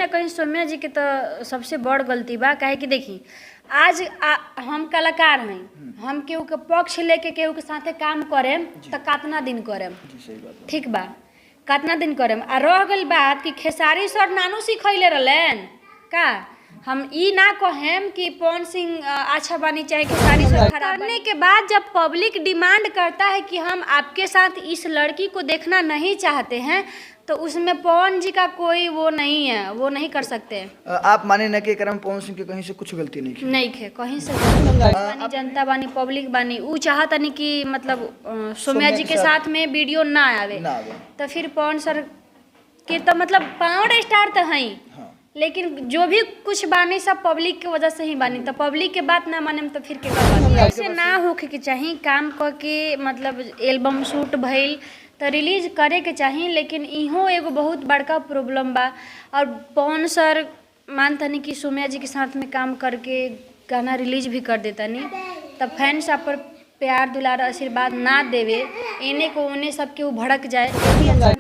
ना कहीं सौम्या जी के तो सबसे बड़ गलती बा। काहे कि देखी आज हम कलाकार हैं, हम केहू के पक्ष लेके केहू के साथे काम करेम तो कितना दिन करेम, ठीक बा, कितना दिन करेम। आ रह गई बात कि खेसारी सर नानू सिखैले रहलन का, हम ई ना कहेम कि पवन सिंह अच्छा बानी चाहे खेसारी सर खराब करने के बाद जब पब्लिक डिमांड करता है कि हम आपके साथ इस लड़की को देखना नहीं चाहते हैं तो उसमें पवन जी का कोई वो नहीं है, वो नहीं कर सकते। आप माने न कि करम पवन सिंह के कहीं से कुछ गलती नहीं की? नहीं खे कहीं से बानी, जनता बानी, पब्लिक बानी, ऊ चाहता नहीं कि मतलब सौम्या जी के साथ में वीडियो ना आवे तो फिर पवन सर के तो मतलब पावर स्टार तो हैं, लेकिन जो भी कुछ बानी सब पब्लिक के वजह से ही बानी। तो पब्लिक के बात ना माने तो फिर के बात ऐसे ना होके के चाहिए। काम करके मतलब एल्बम शूट भइल तो रिलीज करे के चाहिए, लेकिन इहो एगो बहुत बड़का प्रॉब्लम बा। और पवन सर मानतनी कि सौम्या जी के साथ में काम करके गाना रिलीज भी कर देता नहीं, तब फैंस आप पर प्यार दुलार आशीर्वाद ना देवे, इन्हें को उन्हें सबके वो भड़क जाए।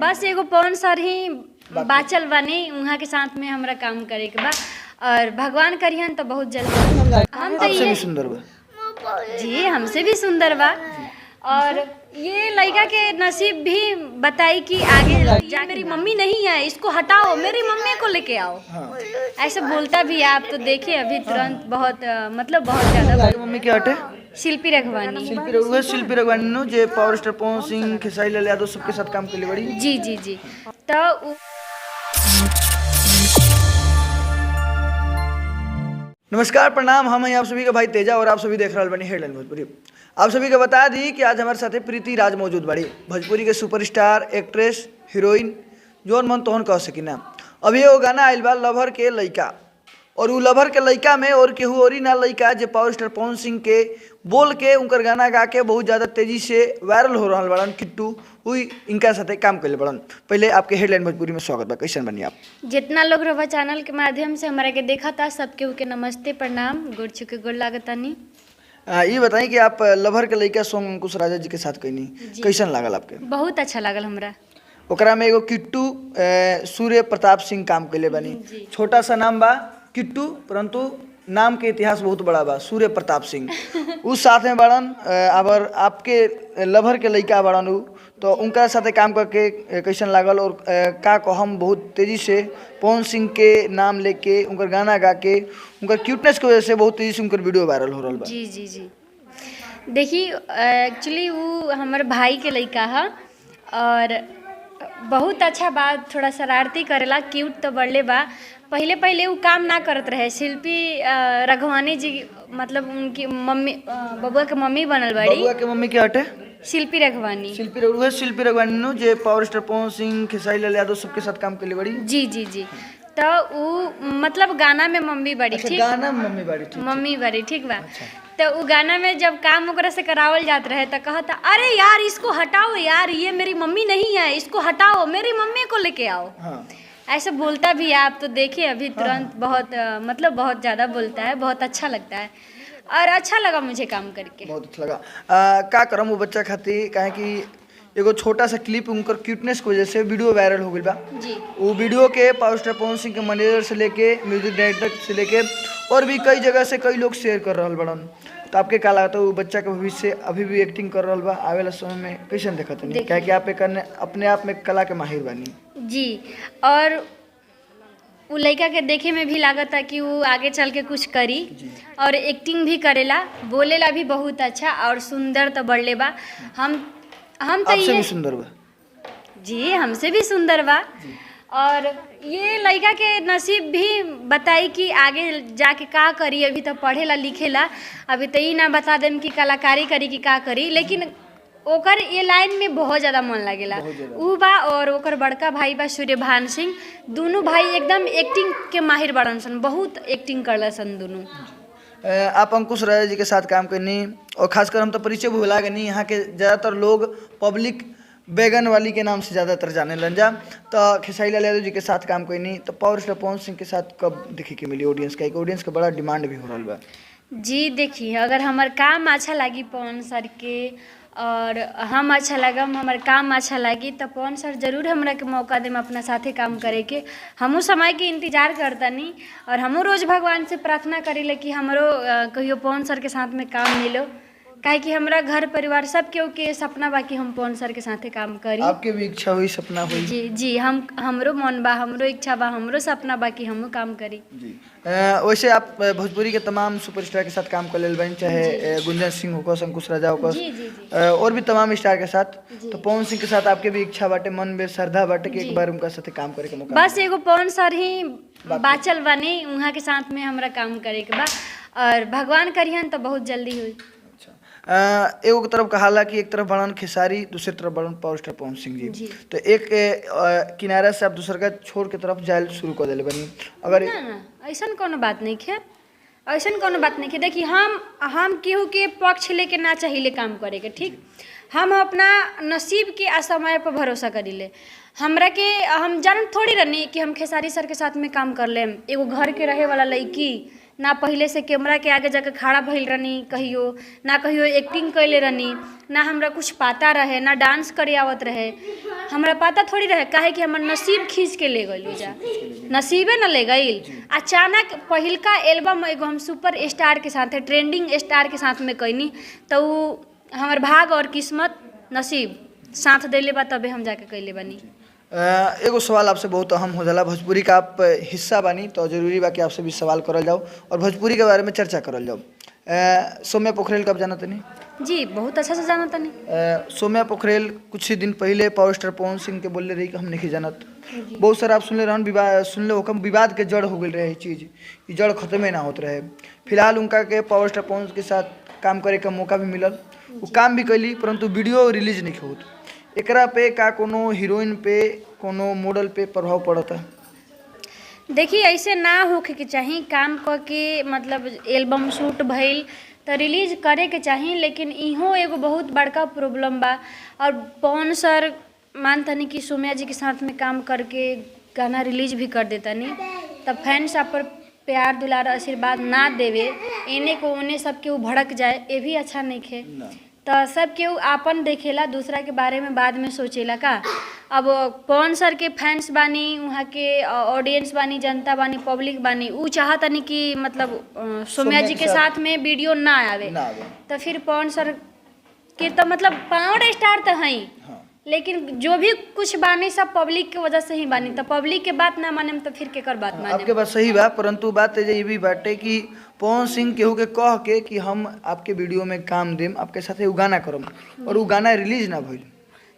बस एगो पवन सर ही बाचल बानी, वहाँ के साथ में हमरा काम करे के बा और भगवान करियन तो बहुत जल्द। हम तो ये सुंदर बा जी, हमसे भी सुंदर बा। और ये लड़का के नसीब भी बताई कि आगे जा मेरी मम्मी नहीं है, इसको हटाओ, मेरी मम्मी को लेके आओ। ऐसे बोलता भी आप तो देखिए अभी तुरंत बहुत मतलब बहुत ज्यादा। मम्मी के हटे शिल्पी रघवानी। शिल्पी रघवानी नो जे पावर स्टार पवन सिंह, खेसारी लाल यादव सबके साथ काम करले बड़ी। जी जी जी। तो नमस्कार, प्रणाम। हम हैं आप सभी का भाई तेजा और आप सभी देख रहे बनी हेडलाइन भोजपुरी। आप सभी को बता दी कि आज हमारे साथ प्रीति राज मौजूद बड़ी, भोजपुरी के सुपरस्टार, एक्ट्रेस, हीरोइन, जोन मन तोहन कह सकी ना। अभी वो गाना आयल बा लभर के लइका, और उ लभर के लइका में और केहू और ना लइका जे पावर स्टार पवन सिंह के बोल के उनकर गाना गा के बहुत ज़्यादा तेजी से वायरल हो रहा बड़न। किट्टू हुई इनका साथे काम कर बड़न। पहले आपके हेडलाइन भोजपुरी में स्वागत बा, कैसन बनी आप? जितना लोग रवा चैनल के माध्यम से हमारा के देखा था सबके उके नमस्ते प्रणाम, गुड़ छुके गुड़ लागतानी। ये बताएं कि आप लभर के लइका सॉन्ग अंकुश राजा जी के साथ कैनी, कैसन लागल आपके? बहुत अच्छा लागल हमरा। ओकरा में एगो किट्टू सूर्य प्रताप सिंह काम कैले बनी। छोटा सा नाम बा किट्टू, परंतु नाम के इतिहास बहुत बड़ा बा, सूर्य प्रताप सिंह। उस साथ में बड़न अगर आपके लभर के लइका बड़न उ, तो उनका साथे काम करके कैसन लागल? और का को हम बहुत तेजी से पवन सिंह के नाम लेके उनकर गाना गा के उनकर क्यूटनेस की वजह से बहुत तेजी से उनकर वीडियो वायरल हो रहा बा। जी जी जी। देखिए एक्चुअली वो हमारे भाई के लइका है और बहुत अच्छा बात, थोड़ा शरारती करेला, क्यूट तो बढ़ले बा। पहले पहले वो काम ना करत रहे। शिल्पी रघवानी जी मतलब उनकी मम्मी, बबुआ के मम्मी बनल बड़ी। बबुआ के मम्मी के हटे शिल्पी रघवानी। शिल्पी रघवानी नो जे पावर स्टार पवन सिंह, खेसारी लाल यादव सबके साथ काम करले बड़ी। जी जी जी। तो वो मतलब गाना में मम्मी बड़ी। ठीक, गाना में मम्मी बड़ी। मम्मी बड़ी, ठीक बा। तो वो गाना में जब काम वगैरह से करावल जात रहे तो कहता अरे यार इसको हटाओ यार, ये मेरी मम्मी नहीं है, इसको हटाओ, मेरी मम्मी को लेके आओ। ऐसे बोलता भी है, आप तो देखिए अभी तुरंत बहुत मतलब बहुत ज़्यादा बोलता है, बहुत अच्छा लगता है और अच्छा लगा मुझे काम करके, बहुत अच्छा लगा। का करम वो बच्चा खातिर, काहे कि एगो छोटा सा क्लिप उनकर क्यूटनेस की वजह से वीडियो वायरल हो गई बा। जी। वो वीडियो के पावर स्टार पवन सिंह के मैनेजर से लेके म्यूजिक डायरेक्टर से लेके और भी कई जगह से कई लोग शेयर कर रहा बड़न। तो आपके का लगता है वो बच्चा के भविष्य अभी भी एक्टिंग कर रहा बा? आवे वाला समय में कैसे देखते हैं? क्या कि आप अपने आप में कला के माहिर बनी। जी। और वो लड़का के देखे में भी लागत है कि वो आगे चल के कुछ करी और एक्टिंग भी करेला, बोलेला भी बहुत अच्छा और सुंदर तो बढ़ले बा। हम तो आपसे भी सुंदर बा। जी, हमसे भी सुंदर बा। और ये लड़का के नसीब भी बताई कि आगे जाके का करी। अभी तो पढ़ेला लिखेला, अभी तो ये ना बता देम कि कलाकारी करी कि का करी, लेकिन ओकर ये लाइन में बहुत ज़्यादा मन लगेला। ऊ बा और ओकर बड़का भाई बा सूर्यभान सिंह, दोनों भाई एकदम एक्टिंग के माहिर बड़न सन, बहुत एक्टिंग करला सन दोनों। आप अंकुश राजा जी के साथ काम करनी और खासकर हम तो परिचय भुला गए नहीं, यहाँ के ज़्यादातर लोग पब्लिक बैगन वाली के नाम से ज़्यादातर जाने लग जा। तो खेसारी लाल यादव जी के साथ काम करनी, तो पावर स्टार पवन सिंह के साथ कब देखे के मिली ऑडियंस का? एक ऑडियंस का बड़ा डिमांड भी हो रहा बा। जी देखिए, अगर हमार काम अच्छा लगी पवन सर के और हम अच्छा लगम, हमारे काम अच्छा लगी तो पवन सर जरूर हमरा के मौका देम अपना साथे काम करे के। हमहू समय के इंतजार करतनी और हमहू रोज भगवान से प्रार्थना करीले कि हमरो कहियो पवन सर के साथ में काम मिलो, काहे कि हमरा घर परिवार सब केहू के सपना बा कि हम पवन सर के साथे काम करी। आपके भी इच्छा हुई, सपना हुई? जी जी, हमरो मन बा, हमरो इच्छा बा, हमरो सपना बा कि हमहू काम करी। जी वैसे आप भोजपुरी के तमाम सुपरस्टार के साथ काम कर लेल बनी, चाहे गुंजन सिंह हो, अंकुश राजा हो, जी जी जी। और भी तमाम स्टार के साथ। तो पवन सिंह के साथ आपके भी इच्छा बाटे, मन में श्रद्धा बाटे कि एक बार उनका साथे काम करे के मौका बस एगो पवन सर ही बाचल बनी, उहाँ के साथ में हमरा काम करे के बा और भगवान करिहन तो बहुत जल्दी हुई। एगो तरफ कहाला कि एक तरफ बड़न खेसारी, दूसरी तरफ बड़न पावर स्टार पवन सिंह जी। तो एक किनारा से आप दूसर का छोड़ के तरफ जायल शुरू कर दिले बनी। अगर ना ऐसन कोनो बात नहीं है, ऐसन कोनो बात नहीं है। देखिए हम केहू के पक्ष लेके ना चाहिए काम करे के, ठीक। हम अपना नसीब के असमय पर भरोसा करीले। हमरा के हम जान थोड़ी रहनी कि हम खेसारी सर के साथ में काम कर लेम। एगो घर के रहे वाला लड़की ना पहले से कैमरा के आगे जाकर खड़ा भइल रहनी कहियो, ना कहियो एक्टिंग कैले रहनी, ना हमरा कुछ पता रहे, ना डांस करे आवत रहे। हमरा पता थोड़ी रहे, काहे कि हमर नसीब खींच के ले गइल जा, नसीबे न ले गइल। अचानक पहिलका एल्बम एगो हम सुपर स्टार के साथ, ट्रेंडिंग स्टार के साथ में कैनी, तो हमर भाग और किस्मत नसीब साथ देले बा, तबे हम जाके कैले बनी। एगो सवाल आपसे बहुत अहम हो जाला, भोजपुरी का आप हिस्सा बानी तो जरूरी बा कि आपसे भी सवाल करल जाओ और भोजपुरी के बारे में चर्चा करल जाओ। सौम्या पोखरेल कब जाना तनी? जी बहुत अच्छा से जाना तनी। सौम्या पोखरेल कुछ ही दिन पहले पावर स्टार पवन सिंह के बोलले रही कि हम नहीं जानत। बहुत सारा आप सुनले रहन, सुनले होकम विवाद के जड़ हो गई रहे चीज़, ये जड़ खत्मे ना होत रहे। फिलहाल उनका के पावर स्टार पवन के साथ काम करे का मौका भी मिलल, वो काम भी कैली, परंतु वीडियो रिलीज नहीं होत। एकरा पे का कोनो हीरोइन पे, कोनो मॉडल पे प्रभाव पड़ता? देखिए ऐसे ना होके के चाहिए, काम क के मतलब एल्बम शूट भइल तो रिलीज करे के चाहिए, लेकिन इहो एगो बहुत बड़का प्रॉब्लम बा। और पवन सर मानतनी कि सौम्या जी के साथ में काम करके गाना रिलीज भी कर देतनी, तब फैंस आप पर प्यार दुलार आशीर्वाद ना देवे, इन्हें को उन्हें सब केहू भड़क जाए, ये भी अच्छा नहीं खे। तो सब केहू आपन देखेला, दूसरा के बारे में बाद में सोचेला का। अब पवन सर के फैंस बानी, वहाँ के ऑडियंस बानी, जनता बानी, पब्लिक बानी, ऊ चाहतनी कि मतलब सौम्या जी के साथ में वीडियो ना आवे, तो फिर पवन सर के तो मतलब पावर स्टार तो हैं, लेकिन जो भी कुछ बानी सब पब्लिक के वजह से ही बानी। तो पब्लिक के बात ना माने तो फिर केकर बात माने? आपके बात सही बा, परंतु बात ये भी बाटे कि पवन सिंह केहू के कह के कि हम आपके वीडियो में काम देम, आपके साथ उ गाना करम, और उ गाना रिलीज ना भइल।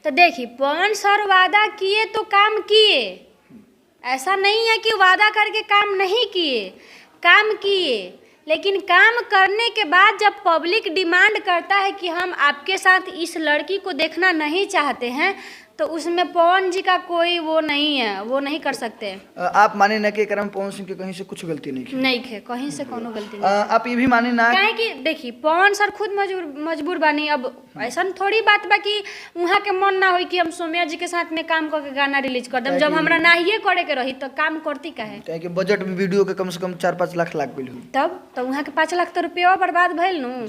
तो देखिए पवन सर वादा किए तो काम किए, ऐसा नहीं है कि वादा करके काम नहीं किए, काम किए, लेकिन काम करने के बाद जब पब्लिक डिमांड करता है कि हम आपके साथ इस लड़की को देखना नहीं चाहते हैं, तो उसमें पवन जी का कोई वो नहीं है, वो नहीं कर सकते। आप माने ना कि करम पवन सिंह के कहीं से कुछ गलती नहीं की? नहीं खे, कहीं से कोनो गलती नहीं। आप ये भी माने ना काहे कि देखिए पवन सर खुद मजबूर बानी। अब ऐसा थोड़ी बात बा कि वहाँ के मन ना हो कि हम सौम्या जी के साथ में काम करके गाना रिलीज कर देम, जब हमरा नाहिए करे के रही तो काम करती काहे? काहे कि बजट में वीडियो के कम से कम 4-5 लाख लाग गइल। तब तो वहाँ के 5 लाख तो रुपया बर्बाद भइल नु।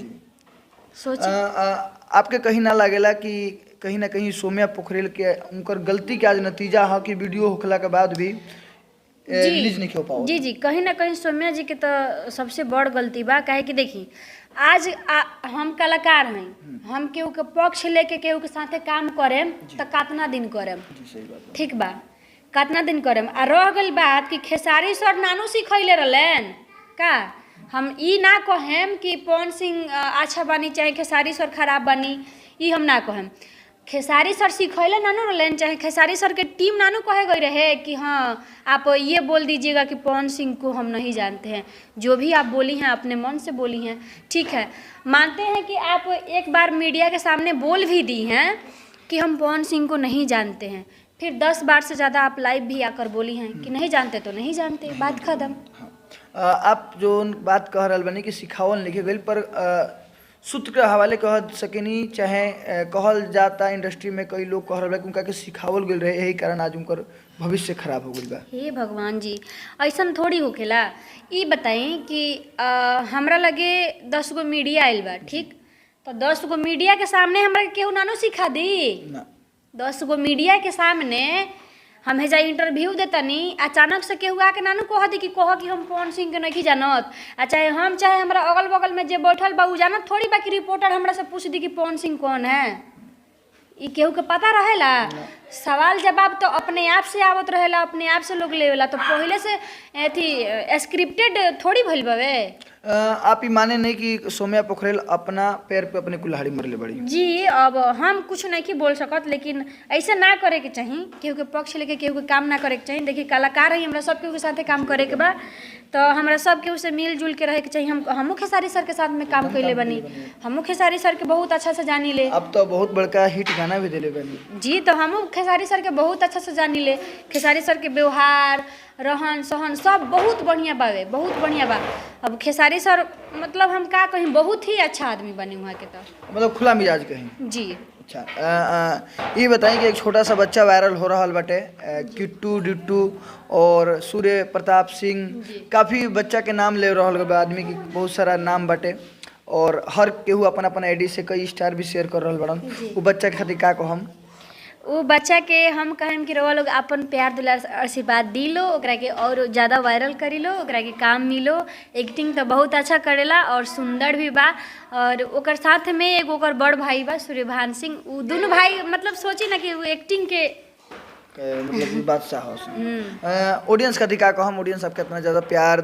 सोचिए आपके कहीं ना लागेला कि कहीं ना कहीं सौम्या पोखरेल के उनकर गलती के आज नतीजा है कि वीडियो होखला के बाद भी रिलीज नहीं हो पाओ? जी जी, कहीं ना कहीं सौम्या जी के तो सबसे बड़ गलती बा। काहे कि देखी आज हम कलाकार हैं, हम केहू के पक्ष लेके केहू के साथे काम करेम तो कितना दिन करेम? ठीक बा, कितना दिन करेम? आ रह गई बात कि खेसारी सर नानू सिखैले रहलन का। हम ई ना कहेम कि पवन सिंह अच्छा बानी चाहे खेसारी सर खराब बानी, ई हम ना कहेम। खेसारी सर सिखैले नानू रहलन, चाहे खेसारी सर के टीम नानू कहे गई रहे कि हाँ आप ये बोल दीजिएगा कि पवन सिंह को हम नहीं जानते हैं। जो भी आप बोली हैं अपने मन से बोली हैं, ठीक है, मानते हैं कि आप एक बार मीडिया के सामने बोल भी दी हैं कि हम पवन सिंह को नहीं जानते हैं, फिर 10 बार से ज़्यादा आप लाइव भी आकर बोली हैं कि नहीं जानते तो नहीं जानते, बात खत्म। आप जो बात कह रहा बनी कि सिखावल लिखे गई, पर सूत्र के हवाले कह सकेनी, चाहे कहल जाता इंडस्ट्री में कई लोग कह रहे कि उनका के सिखावल गई रहे, यही कारण आज उनकर भविष्य खराब हो गई बा। हे भगवान जी, ऐसा थोड़ी होखेला। ये बताई कि हमरा लगे 10 गो मीडिया आयल बा, ठीक, तो 10 गो मीडिया के सामने हमरा केहू नानू सिखा दी। ना 10 गो मीडिया के सामने हम हेजा इंटरव्यू देतनी, अचानक से केहू आके नानू कह दी कि हम पवन सिंह के नहीं जानत, आ चाहे हमरा अगल बगल में जे बैठल बा उ जानत थोड़ी बा कि रिपोर्टर हमरा से पूछ दी कि पवन सिंह कौन है। ई केहू के पता रहेला? सवाल जवाब तो अपने आप से आवत रहेला, अपने आप से लोग लेवेला, तो पहले से एथी स्क्रिप्टेड थोड़ी भइल बावे। आप ही माने नहीं कि सौम्या पोखरेल अपना पैर पे अपने कुल्हाड़ी मरले बड़ी? जी, अब हम कुछ नहीं की बोल सकत, लेकिन ऐसे ना करे के चाहिए, केहू के पक्ष लेके केहू के काम ना करे के चाहिए। देखिए कलाकार है, हमरा सब केहू के साथे काम करे के बा, तो हमरा सब केहू से मिलजुल के रहे के चाहिए। हमहू खेसारी सर के साथ में काम कैले बनी, हमहू खेसारी सर के बहुत अच्छा से जानी ले। अब तो बहुत बड़का हिट गाना भी दिले बनी। जी, तो हमहू खेसारी सर के बहुत अच्छा से जानी ले। खेसारी सर के व्यवहार, रहन सहन सब बहुत बढ़िया बावे, बहुत बढ़िया बा। अब खेसारी सर मतलब हम का कहीं बहुत ही अच्छा आदमी बने वहाँ के, तो मतलब खुला मिजाज कहीं। जी। अच्छा, ये बताइए कि एक छोटा सा बच्चा वायरल हो रहा बटे, किट्टू डिट्टू और सूर्य प्रताप सिंह, काफ़ी बच्चा के नाम ले रहा बा, आदमी की बहुत सारा नाम बटे, और हर केहू अपन अपन आईडी से कई स्टार भी शेयर कर रहा बड़न। वो बच्चा के खातिर का कहम? वो बच्चा के हम कहें कि रउआ लोग अपन प्यार दुलार आशीर्वाद दी लो, ओकरा के और ज़्यादा वायरल करी लो, ओकरा के काम मिलो। एक्टिंग तो बहुत अच्छा करेला और सुंदर भी बा, और ओकर साथ में एगो ओकर बड़ भाई बा सूर्यभान सिंह। वो दोनों भाई मतलब सोची ना कि वो एक्टिंग के मतलब बादशाह हो। ऑडियंस का दिखा कहम, ऑडियंस आपके इतना ज़्यादा प्यार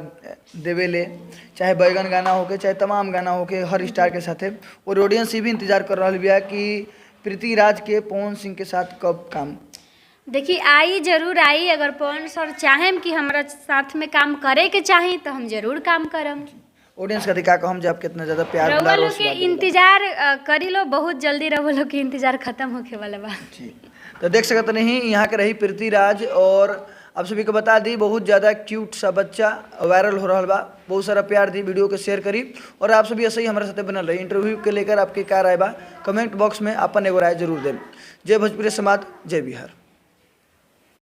देवे ले, चाहे बैगन गाना होके चाहे तमाम गाना होके, हर स्टार के साथे, और ऑडियंस ये भी इंतजार कर रहा बिया कि प्रीति राज के पवन सिंह के साथ कब काम। देखिए आई जरूर आई, अगर पवन सर चाहें कि हमारा साथ में काम करे के चाही तो हम जरूर काम करम। ऑडियंस का दिखा कहम जब कितना ज़्यादा प्यार रउआ लोग के इंतजार करी लो, बहुत जल्दी रउआ लोग के इंतजार खत्म होके वाला बा। जी, तो देख सकते नहीं यहाँ के रही प्रीति राज, और आप सभी को बता दी बहुत ज़्यादा क्यूट सा बच्चा वायरल हो रहा बा, बहुत सारा प्यार दी, वीडियो को शेयर करी, और आप सभी ऐसे ही हमारे साथ बनल रही। इंटरव्यू के लेकर आपकी क्या राय बा, कमेंट बॉक्स में अपन एगो राय जरूर दें। जय भोजपुरी समाज, जय बिहार।